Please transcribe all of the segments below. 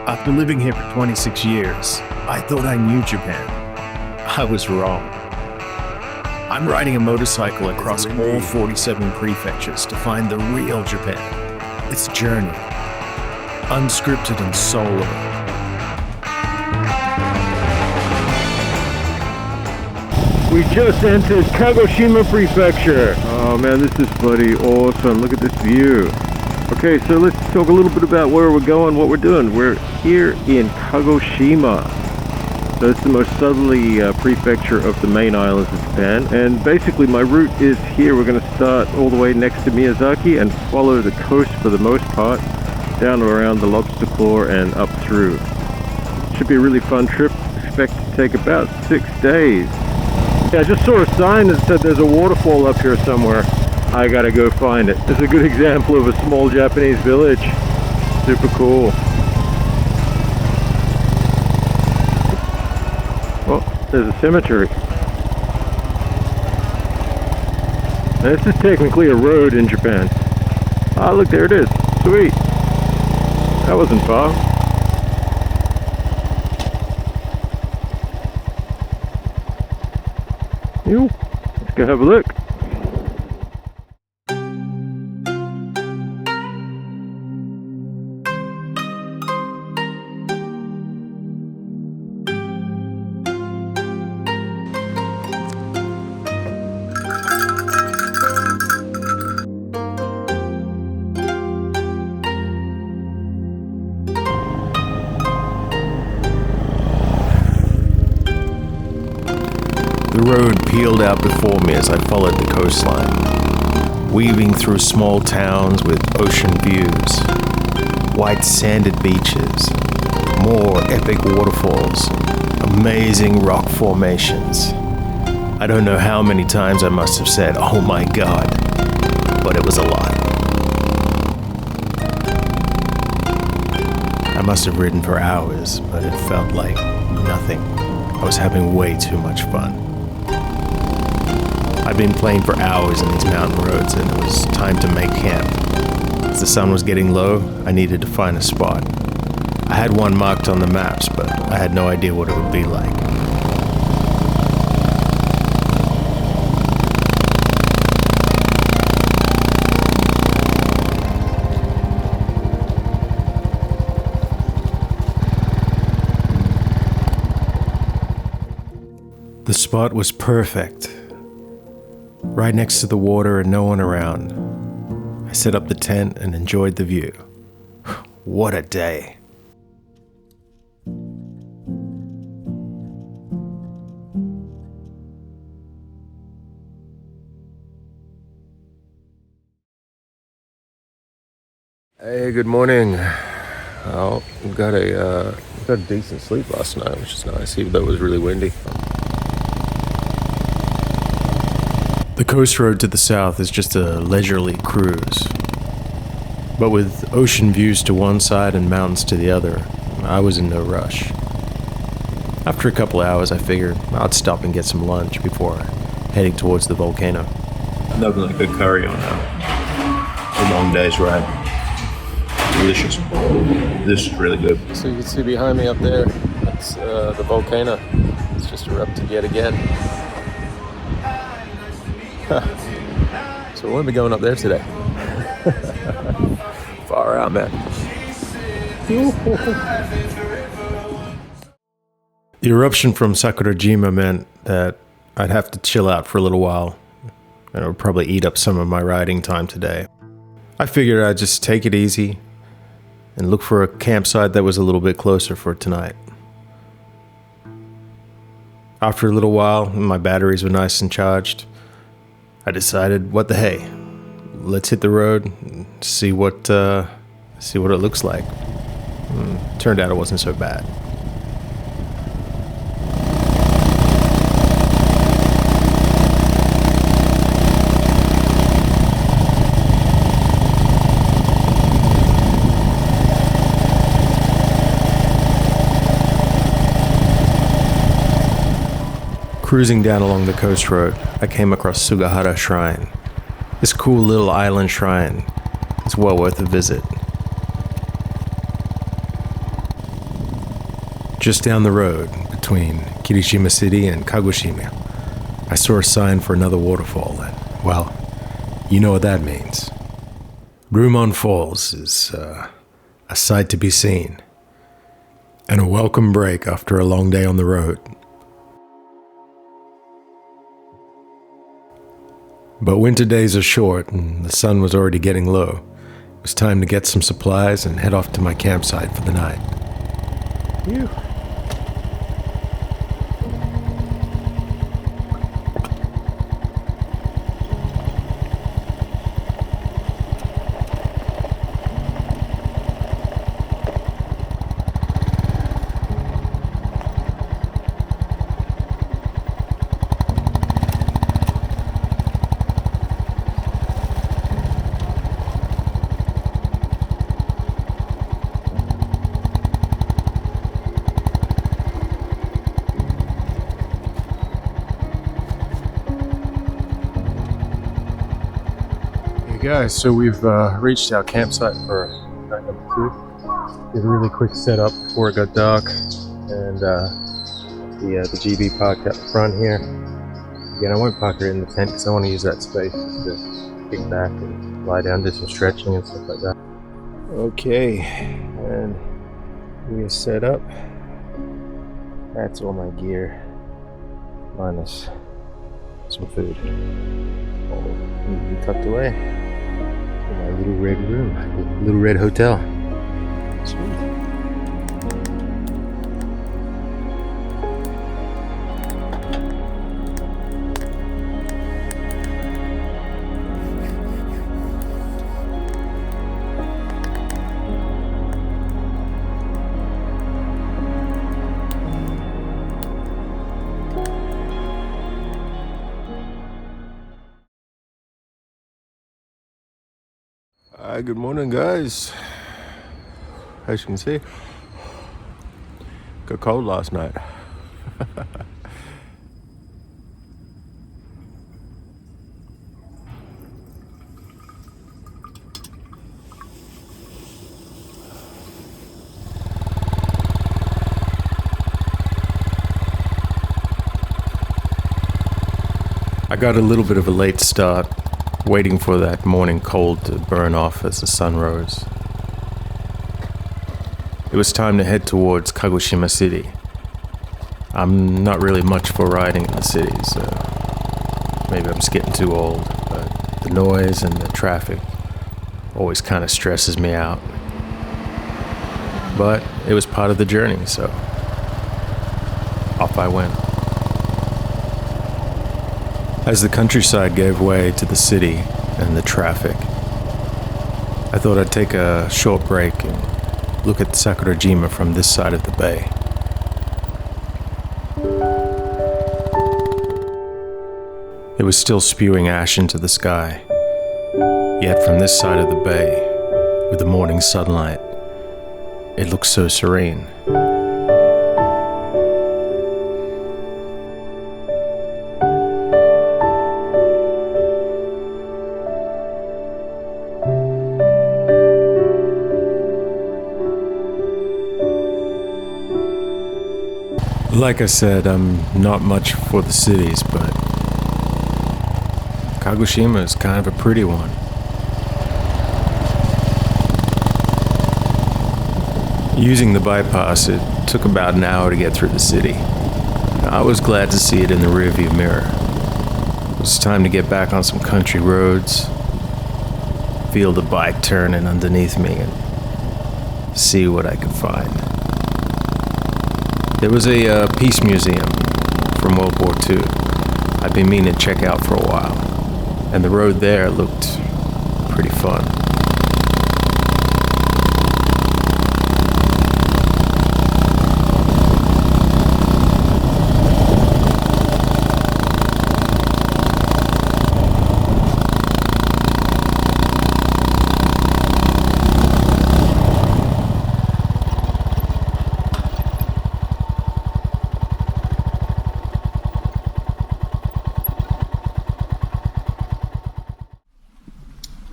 After living here for 26 years, I thought I knew Japan. I was wrong. I'm riding a motorcycle across all 47 prefectures to find the real Japan. It's a journey, unscripted and solo. We just entered Kagoshima Prefecture. Oh man, this is bloody awesome. Look at this view. Okay, so let's talk a little bit about where we're going, what we're doing. We're here in Kagoshima. So it's the most southerly prefecture of the main islands of Japan. And basically my route is here. We're going to start all the way next to Miyazaki and follow the coast for the most part, down around the lobster claw and up through. Should be a really fun trip. Expect to take about 6 days. Yeah, I just saw a sign that said there's a waterfall up here somewhere. I gotta go find it. This is a good example of a small Japanese village. Super cool. Oh, there's a cemetery. Now, this is technically a road in Japan. Ah, look, there it is. Sweet. That wasn't far. Let's go have a look. The road peeled out before me as I followed the coastline, weaving through small towns with ocean views, white sanded beaches, more epic waterfalls, amazing rock formations. I don't know how many times I must have said, "Oh my God," but it was a lot. I must have ridden for hours, but it felt like nothing. I was having way too much fun. I'd been playing for hours in these mountain roads and it was time to make camp. As the sun was getting low, I needed to find a spot. I had one marked on the maps, but I had no idea what it would be like. The spot was perfect. Right next to the water and no one around. I set up the tent and enjoyed the view. What a day. Hey, good morning. Well, we got a decent sleep last night, which is nice, even though it was really windy. The coast road to the south is just a leisurely cruise. But with ocean views to one side and mountains to the other, I was in no rush. After a couple hours, I figured I'd stop and get some lunch before heading towards the volcano. Nothing like good curry on a long day's ride. Delicious. This is really good. So you can see behind me up there, that's the volcano. It's just erupted yet again. So we won't be going up there today. Far out, man. The eruption from Sakurajima meant that I'd have to chill out for a little while, and it would probably eat up some of my riding time today. I figured I'd just take it easy and look for a campsite that was a little bit closer for tonight. After a little while, and my batteries were nice and charged, I decided, what the hey, let's hit the road and see what it looks like. Turned out it wasn't so bad. Cruising down along the coast road, I came across Sugahara Shrine. This cool little island shrine is well worth a visit. Just down the road, between Kirishima City and Kagoshima, I saw a sign for another waterfall, and, well, you know what that means. Rumon Falls is a sight to be seen, and a welcome break after a long day on the road. But winter days are short, and the sun was already getting low. It was time to get some supplies and head off to my campsite for the night. Phew. Guys, so we've reached our campsite for night number 2. Did a really quick setup before it got dark, and the GB parked out the front here. Again, I won't park it in the tent because I want to use that space to kick back and lie down, do some stretching and stuff like that. Okay, and we are set up. That's all my gear, minus some food, all neatly tucked away. My little red room, little red hotel. Sweet. Hi, good morning, guys. As you can see, got cold last night. I got a little bit of a late start, waiting for that morning cold to burn off as the sun rose. It was time to head towards Kagoshima City. I'm not really much for riding in the cities. Maybe I'm just getting too old, but the noise and the traffic always kind of stresses me out. But it was part of the journey, so off I went. As the countryside gave way to the city and the traffic, I thought I'd take a short break and look at Sakurajima from this side of the bay. It was still spewing ash into the sky, yet from this side of the bay, with the morning sunlight, it looked so serene. Like I said, I'm not much for the cities, but Kagoshima is kind of a pretty one. Using the bypass, it took about an hour to get through the city. I was glad to see it in the rearview mirror. It was time to get back on some country roads, feel the bike turning underneath me, and see what I could find. There was a peace museum from World War II I'd been meaning to check out for a while, and the road there looked pretty fun.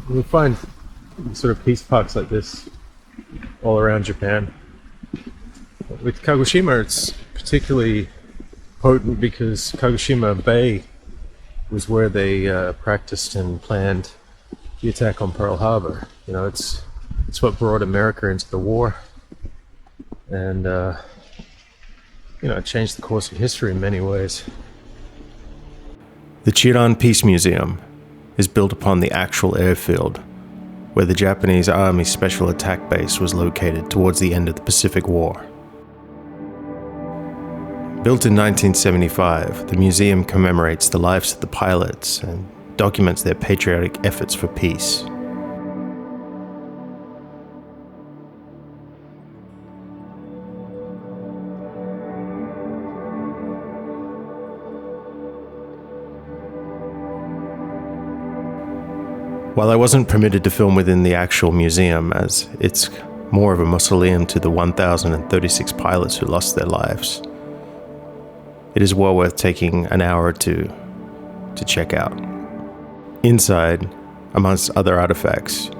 You'll find sort of peace parks like this all around Japan. with Kagoshima, it's particularly potent because Kagoshima Bay was where they practiced and planned the attack on Pearl Harbor. You know, it's what brought America into the war, and you know, it changed the course of history in many ways. The Chiran Peace Museum is built upon the actual airfield where the Japanese Army Special Attack Base was located towards the end of the Pacific War. Built in 1975, the museum commemorates the lives of the pilots and documents their patriotic efforts for peace. While I wasn't permitted to film within the actual museum, as it's more of a mausoleum to the 1,036 pilots who lost their lives, it is well worth taking an hour or two to check out. Inside, amongst other artifacts,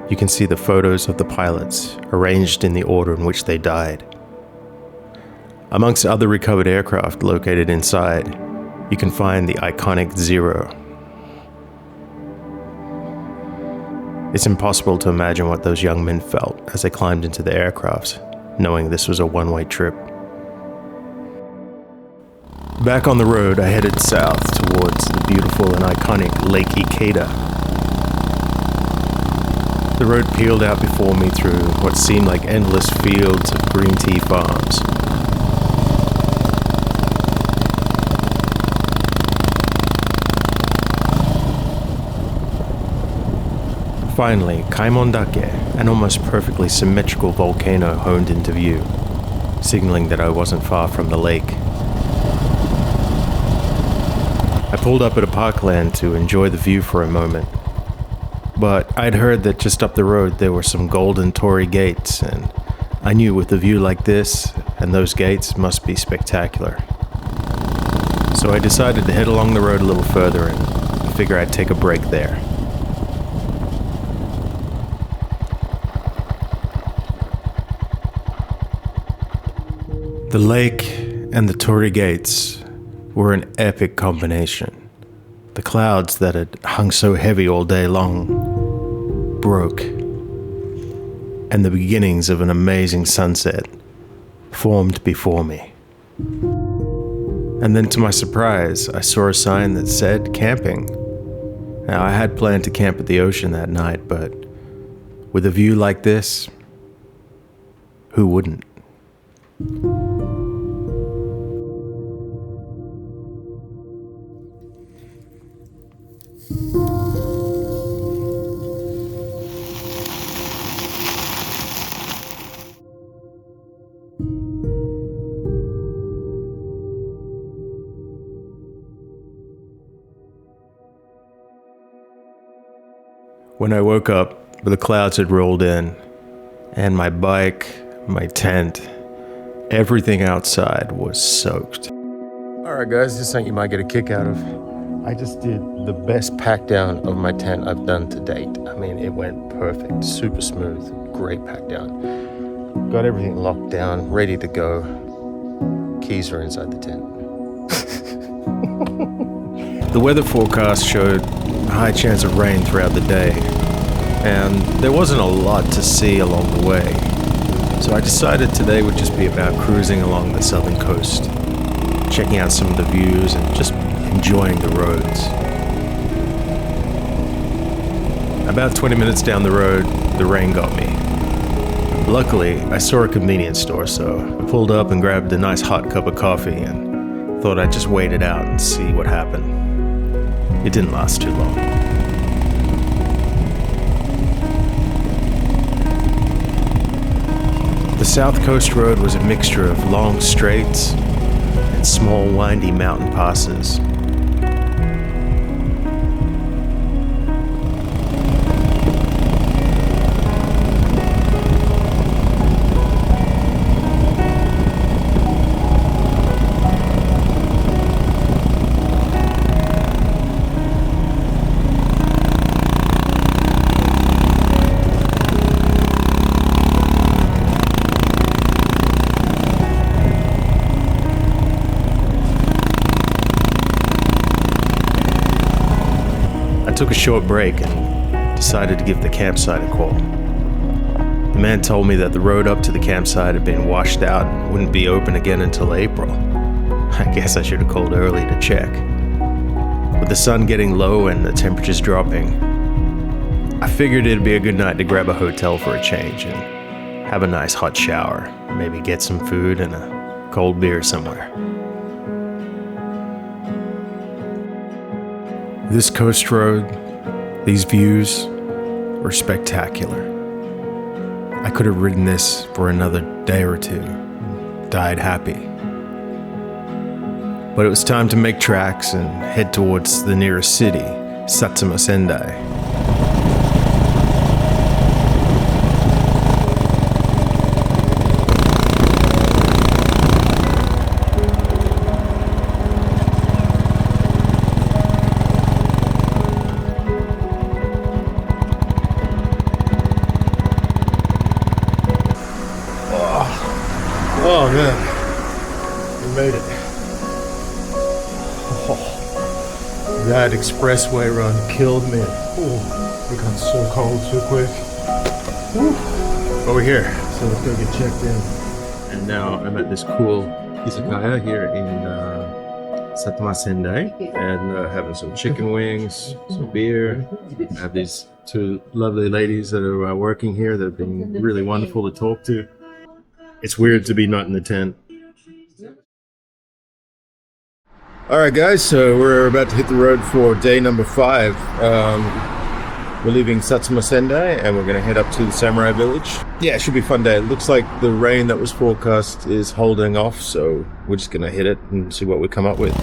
you can see the photos of the pilots arranged in the order in which they died. Amongst other recovered aircraft located inside, you can find the iconic Zero. It's impossible to imagine what those young men felt as they climbed into the aircrafts, knowing this was a one-way trip. Back on the road, I headed south towards the beautiful and iconic Lake Ikeda. The road peeled out before me through what seemed like endless fields of green tea farms. Finally, Kaimondake, an almost perfectly symmetrical volcano, honed into view, signaling that I wasn't far from the lake. I pulled up at a parkland to enjoy the view for a moment, but I'd heard that just up the road there were some golden torii gates, and I knew with a view like this and those gates must be spectacular. So I decided to head along the road a little further and figure I'd take a break there. The lake and the torii gates were an epic combination. The clouds that had hung so heavy all day long broke, and the beginnings of an amazing sunset formed before me. And then to my surprise, I saw a sign that said camping. Now, I had planned to camp at the ocean that night, but with a view like this, who wouldn't? When I woke up, the clouds had rolled in, and my bike, my tent, everything outside was soaked. Alright guys, this is something you might get a kick out of. I just did the best pack down of my tent I've done to date. I mean, it went perfect, super smooth, great pack down. Got everything locked down, ready to go. Keys are inside the tent. The weather forecast showed a high chance of rain throughout the day, and there wasn't a lot to see along the way. So I decided today would just be about cruising along the southern coast, checking out some of the views and just enjoying the roads. About 20 minutes down the road, the rain got me. Luckily, I saw a convenience store, so I pulled up and grabbed a nice hot cup of coffee and thought I'd just wait it out and see what happened. It didn't last too long. The South Coast Road was a mixture of long straights and small windy mountain passes. took a short break and decided to give the campsite a call. The man told me that the road up to the campsite had been washed out and wouldn't be open again until April. I guess I should have called early to check. With the sun getting low and the temperatures dropping, I figured it'd be a good night to grab a hotel for a change and have a nice hot shower, maybe get some food and a cold beer somewhere. This coast road, these views were spectacular. I could have ridden this for another day or two, died happy. But it was time to make tracks and head towards the nearest city, Satsuma Sendai. Oh man, we made it. Oh, that expressway run killed me. Oh, it got so cold so quick. Woo. Over here, so let's go get checked in. And now I'm at this cool izakaya here in Satsuma Sendai, and having some chicken wings, some beer. I have these two lovely ladies that are working here that have been really wonderful to talk to. It's weird to be not in the tent. Alright guys, so we're about to hit the road for day number 5. We're leaving Satsuma Sendai and we're going to head up to the samurai village. Yeah, it should be a fun day. It looks like the rain that was forecast is holding off, so we're just going to hit it and see what we come up with.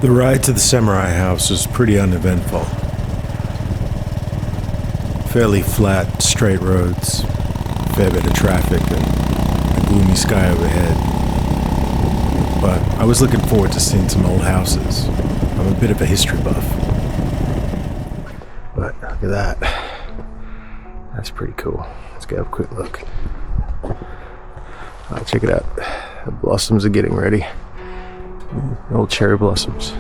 The ride to the samurai house was pretty uneventful. Fairly flat, straight roads, fair bit of traffic, and a gloomy sky overhead. But I was looking forward to seeing some old houses. I'm a bit of a history buff. But look at that. That's pretty cool. Let's get a quick look. Oh, check it out. The blossoms are getting ready. Old cherry blossoms.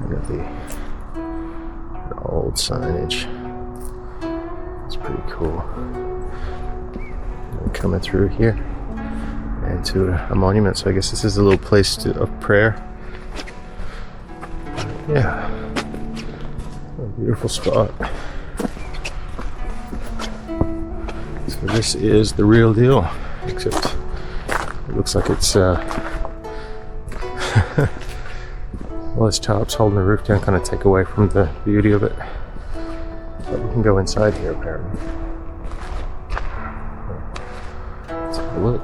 Look at the old signage. It's pretty cool. And coming through here and to a monument, so I guess this is a little place of prayer. Yeah, a beautiful spot. So this is the real deal, except it looks like it's well, this tarp's holding the roof down, kind of take away from the beauty of it. But we can go inside here apparently. Let's have a look.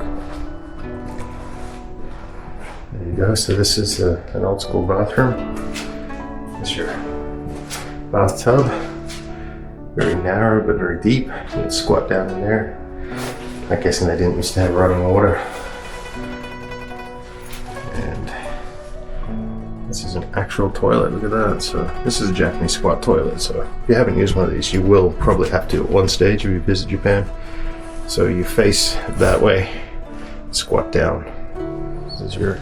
There you go. So this is an old school bathroom. It's your bathtub. Very narrow but very deep. You can squat down in there. I'm guessing they didn't used to have running water. This is an actual toilet, look at that. So this is a Japanese squat toilet, so if you haven't used one of these, you will probably have to at one stage if you visit Japan. So you face that way, squat down. This is your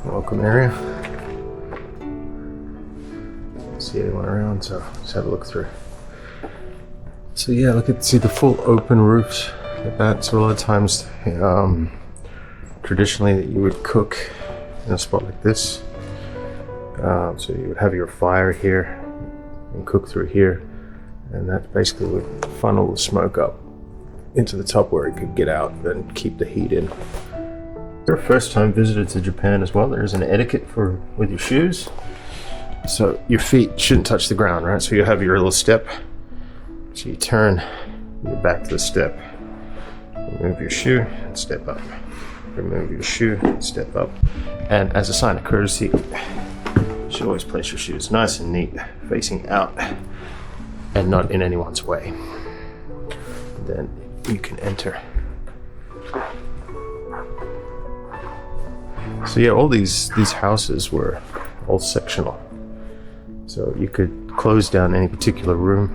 welcome area. Don't see anyone around, so just have a look through. So yeah, see the full open roofs. Look at that. So a lot of times, traditionally you would cook in a spot like this. So you would have your fire here and cook through here, and that basically would funnel the smoke up into the top where it could get out and keep the heat in. If you're a first time visitor to Japan as well, there's an etiquette with your shoes. So your feet shouldn't touch the ground, right? So you have your little step. So you turn your back to the step, remove your shoe and step up. Remove your shoe, step up, and as a sign of courtesy, you should always place your shoes nice and neat, facing out and not in anyone's way. Then you can enter. So yeah, all these houses were all sectional, so you could close down any particular room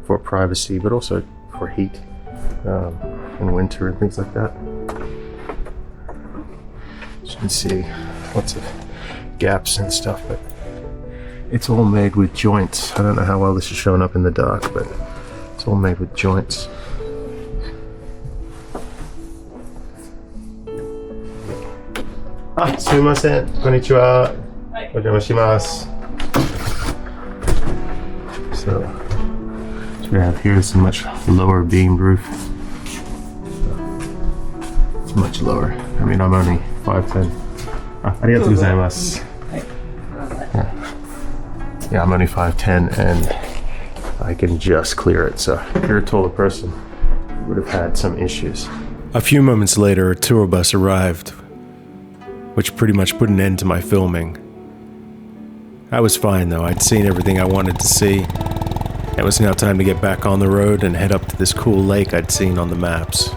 for privacy, but also for heat in winter and things like that. As you can see, lots of gaps and stuff, but it's all made with joints. I don't know how well this is showing up in the dark, but it's all made with joints. Ah, sumimasen. Konnichiwa. Ojamashimashima. So, what we have here is a much lower beam roof. It's much lower. I mean, I'm only 5'10". Ah, arigatou gozaimasu. Yeah, I'm only 5'10", and I can just clear it. So if you're a taller person, you would have had some issues. A few moments later, a tour bus arrived, which pretty much put an end to my filming. I was fine though. I'd seen everything I wanted to see. It was now time to get back on the road and head up to this cool lake I'd seen on the maps.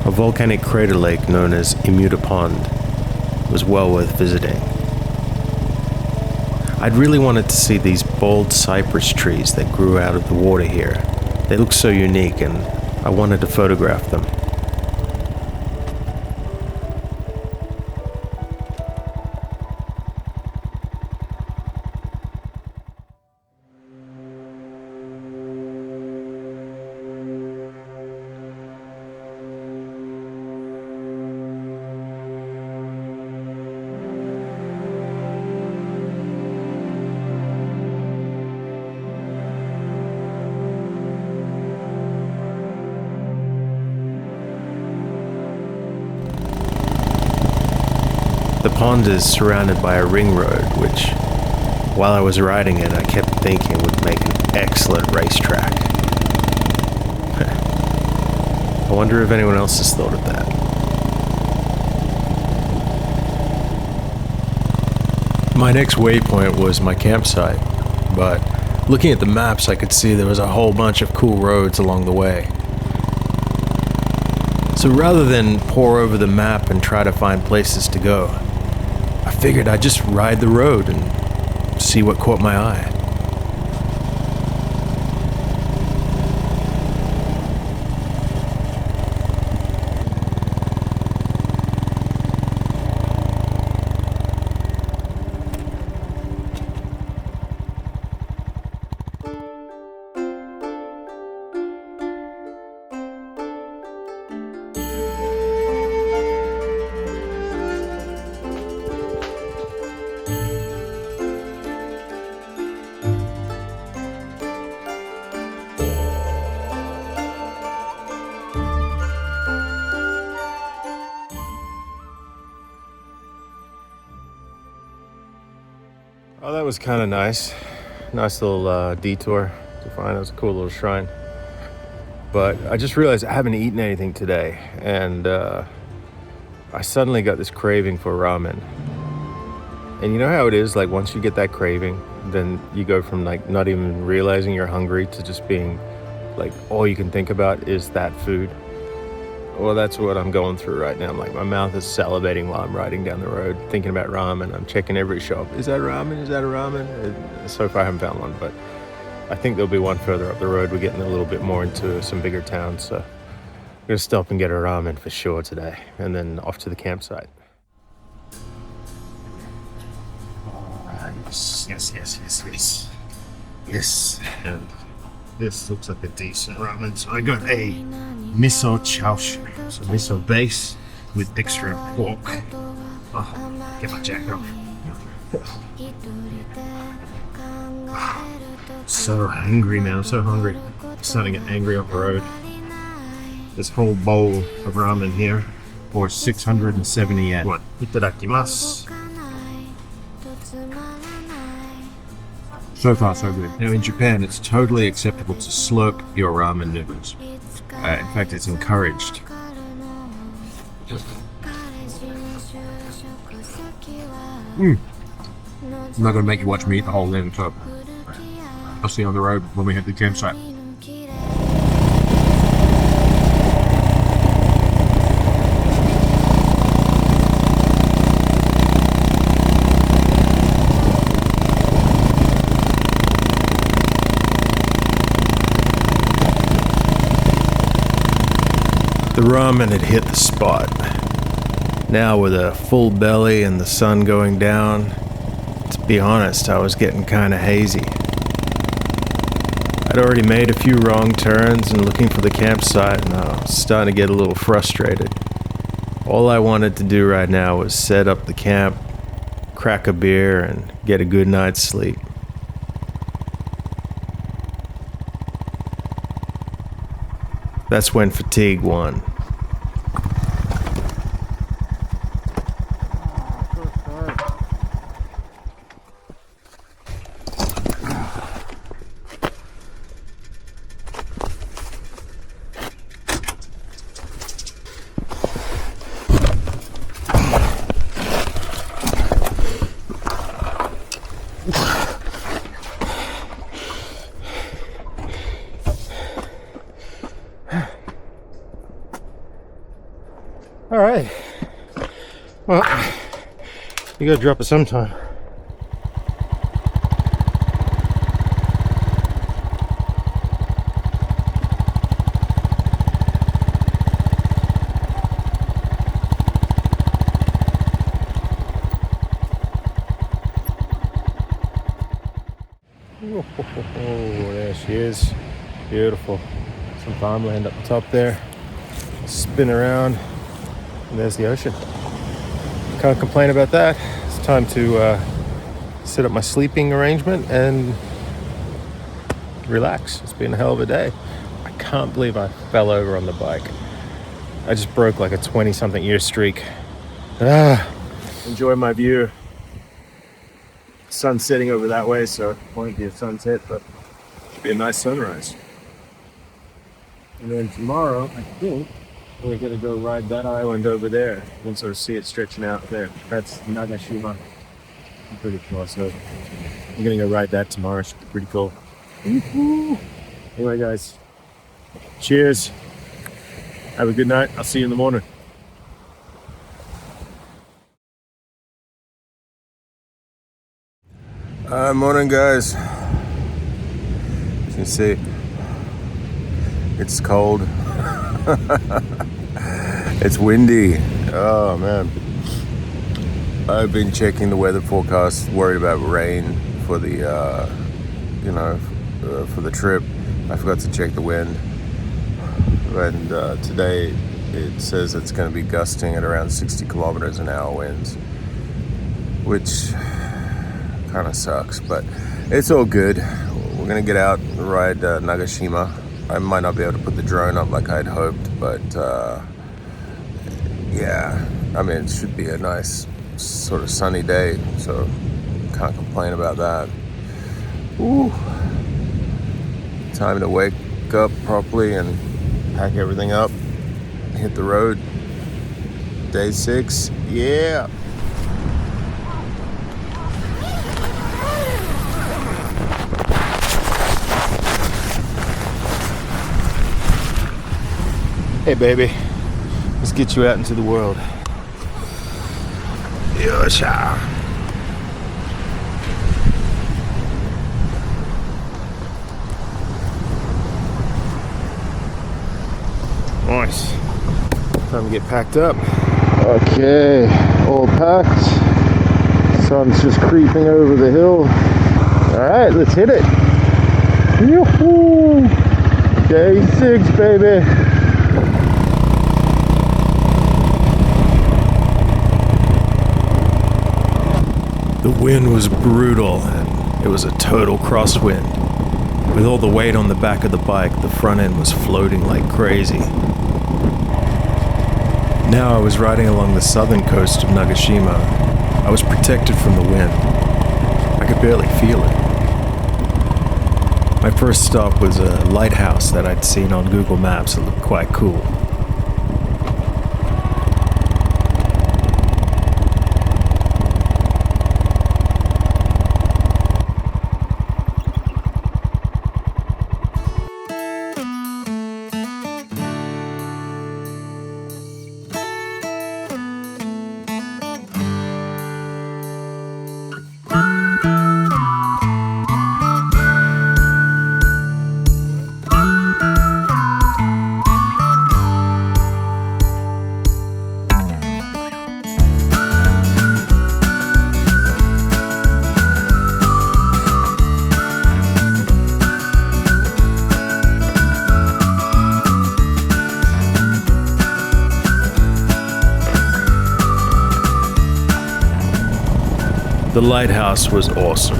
A volcanic crater lake known as Imuta Pond was well worth visiting. I'd really wanted to see these bold cypress trees that grew out of the water here. They looked so unique, and I wanted to photograph them. The pond is surrounded by a ring road, which, while I was riding it, I kept thinking would make an excellent racetrack. I wonder if anyone else has thought of that. My next waypoint was my campsite, but looking at the maps, I could see there was a whole bunch of cool roads along the way. So rather than pore over the map and try to find places to go, I figured I'd just ride the road and see what caught my eye. Oh, that was kind of nice. Nice little detour to find. It was a cool little shrine. But I just realized I haven't eaten anything today, and I suddenly got this craving for ramen. And you know how it is, like once you get that craving, then you go from like not even realizing you're hungry to just being like all you can think about is that food. Well, that's what I'm going through right now. I'm like, my mouth is salivating while I'm riding down the road, thinking about ramen. I'm checking every shop. Is that ramen? Is that a ramen? So far I haven't found one, but I think there'll be one further up the road. We're getting a little bit more into some bigger towns, so I'm gonna stop and get a ramen for sure today, and then off to the campsite. Yes. And this looks like a decent ramen. So I got a miso chowshu, so miso base with extra pork. Oh, get my jacket off. So hungry now, so hungry. Starting to get angry on the road. This whole bowl of ramen here for 670 yen. Itadakimasu. So far, so good. Now, in Japan, it's totally acceptable to slurp your ramen noodles. In fact, it's encouraged. I'm not going to make you watch me eat the whole thing, so I'll see you on the road when we hit the campsite. The ramen had hit the spot. Now with a full belly and the sun going down, to be honest, I was getting kinda hazy. I'd already made a few wrong turns and looking for the campsite, and I was starting to get a little frustrated. All I wanted to do right now was set up the camp, crack a beer, and get a good night's sleep. That's when fatigue won. All right. Well, you gotta drop it sometime. Oh, there she is. Beautiful. Some farmland up the top there. Spin around. And there's the ocean. Can't complain about that. It's time to set up my sleeping arrangement and relax. It's been a hell of a day. I can't believe I fell over on the bike. I just broke like a 20-something year streak. Enjoy my view. Sun's setting over that way, so it won't be a sunset, but it'll be a nice sunrise. And then tomorrow, I think, we're gonna go ride that island over there. You can sort of see it stretching out there. That's Kagoshima. Pretty cool. So we're gonna go ride that tomorrow. Should be pretty cool. Anyway, guys, cheers. Have a good night. I'll see you in the morning. Morning, guys. As you can see, it's cold. It's windy. Oh man. I've been checking the weather forecast, worried about rain for the for the trip. I forgot to check the wind. And today it says it's going to be gusting at around 60 kilometers an hour winds, which kind of sucks, but it's all good. We're going to get out and ride Kagoshima. I might not be able to put the drone up like I'd hoped, but yeah, I mean, it should be a nice sort of sunny day, so can't complain about that. Ooh. Time to wake up properly and pack everything up, hit the road. Day 6, yeah. Hey baby, let's get you out into the world. Yosha. Nice. Time to get packed up. Okay, all packed. Sun's just creeping over the hill. Alright, let's hit it. Yoo-hoo! Day 6, baby. The wind was brutal, and it was a total crosswind. With all the weight on the back of the bike, the front end was floating like crazy. Now I was riding along the southern coast of Kagoshima. I was protected from the wind. I could barely feel it. My first stop was a lighthouse that I'd seen on Google Maps. It looked quite cool. The lighthouse was awesome,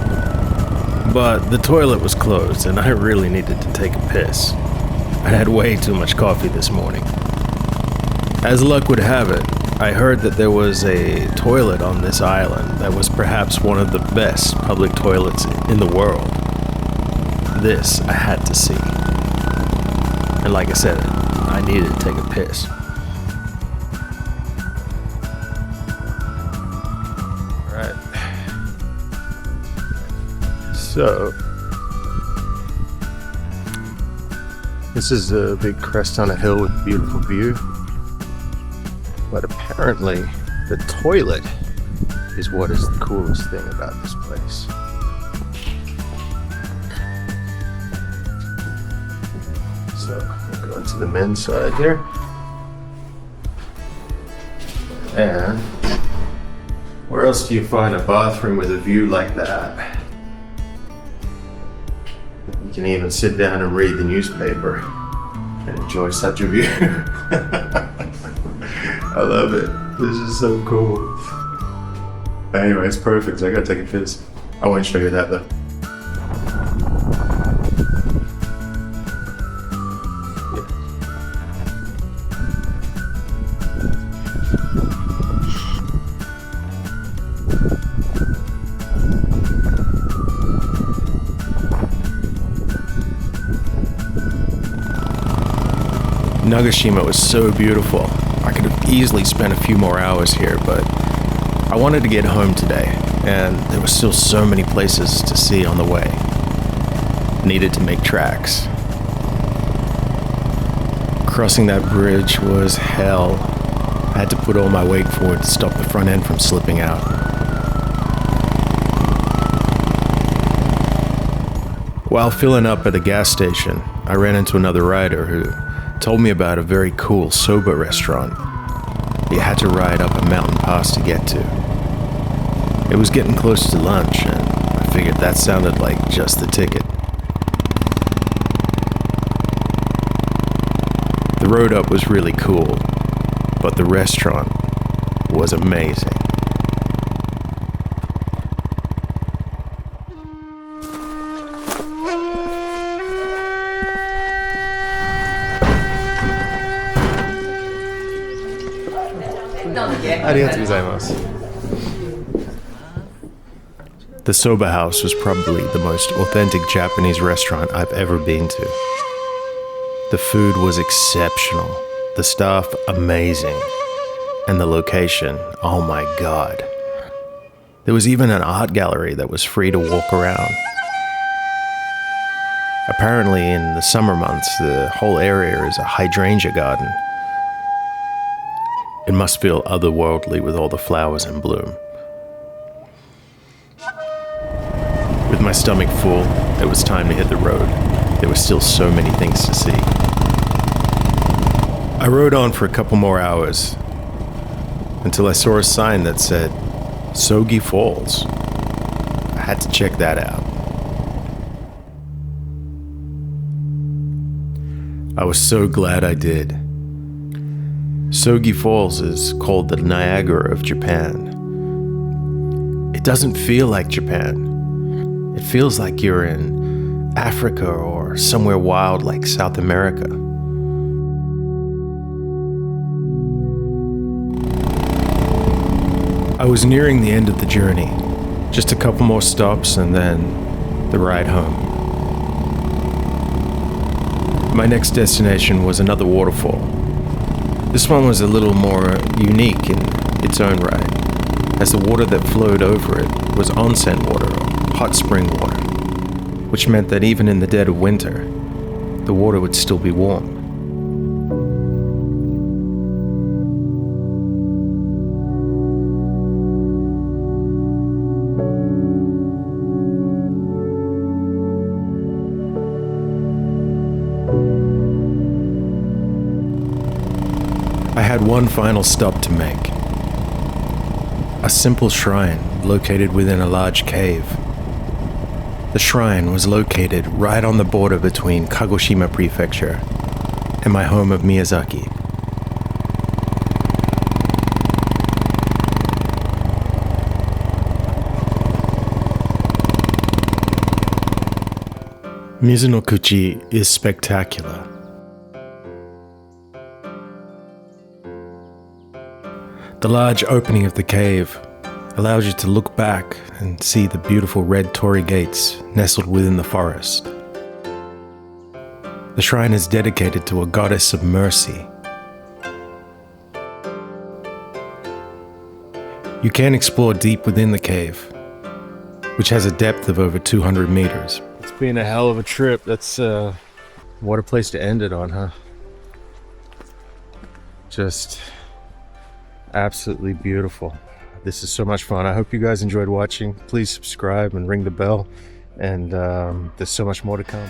but the toilet was closed and I really needed to take a piss. I had way too much coffee this morning. As luck would have it, I heard that there was a toilet on this island that was perhaps one of the best public toilets in the world. This I had to see. And like I said, I needed to take a piss. Alright. So, this is a big crest on a hill with a beautiful view. But apparently, the toilet is what is the coolest thing about this place. So, we'll go into the men's side here. And where else do you find a bathroom with a view like that? You can even sit down and read the newspaper and enjoy such a view. I love it. This is so cool. Anyway, it's perfect. I gotta take a piss. I won't show you that though. Kagoshima was so beautiful. I could have easily spent a few more hours here, but I wanted to get home today, and there were still so many places to see on the way. Needed to make tracks. Crossing that bridge was hell. I had to put all my weight forward to stop the front end from slipping out. While filling up at the gas station, I ran into another rider who told me about a very cool soba restaurant you had to ride up a mountain pass to get to. It was getting close to lunch, and I figured that sounded like just the ticket. The road up was really cool, but the restaurant was amazing. The soba house was probably the most authentic Japanese restaurant I've ever been to. The food was exceptional, the staff amazing, and the location, oh my god. There was even an art gallery that was free to walk around. Apparently in the summer months, the whole area is a hydrangea garden. It must feel otherworldly with all the flowers in bloom. With my stomach full, it was time to hit the road. There were still so many things to see. I rode on for a couple more hours until I saw a sign that said Sogi Falls. I had to check that out. I was so glad I did. Sogi Falls is called the Niagara of Japan. It doesn't feel like Japan. It feels like you're in Africa or somewhere wild like South America. I was nearing the end of the journey. Just a couple more stops and then the ride home. My next destination was another waterfall. This one was a little more unique in its own right, as the water that flowed over it was onsen water or hot spring water, which meant that even in the dead of winter, the water would still be warm. I had one final stop to make. A simple shrine located within a large cave. The shrine was located right on the border between Kagoshima Prefecture and my home of Miyazaki. Mizunokuchi is spectacular. The large opening of the cave allows you to look back and see the beautiful red torii gates nestled within the forest. The shrine is dedicated to a goddess of mercy. You can explore deep within the cave, which has a depth of over 200 meters. It's been a hell of a trip. That's what a place to end it on, huh? Just absolutely beautiful. This is so much fun. I hope you guys enjoyed watching. Please subscribe and ring the bell. And there's so much more to come.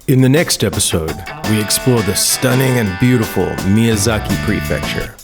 In the next episode, we explore the stunning and beautiful Miyazaki Prefecture.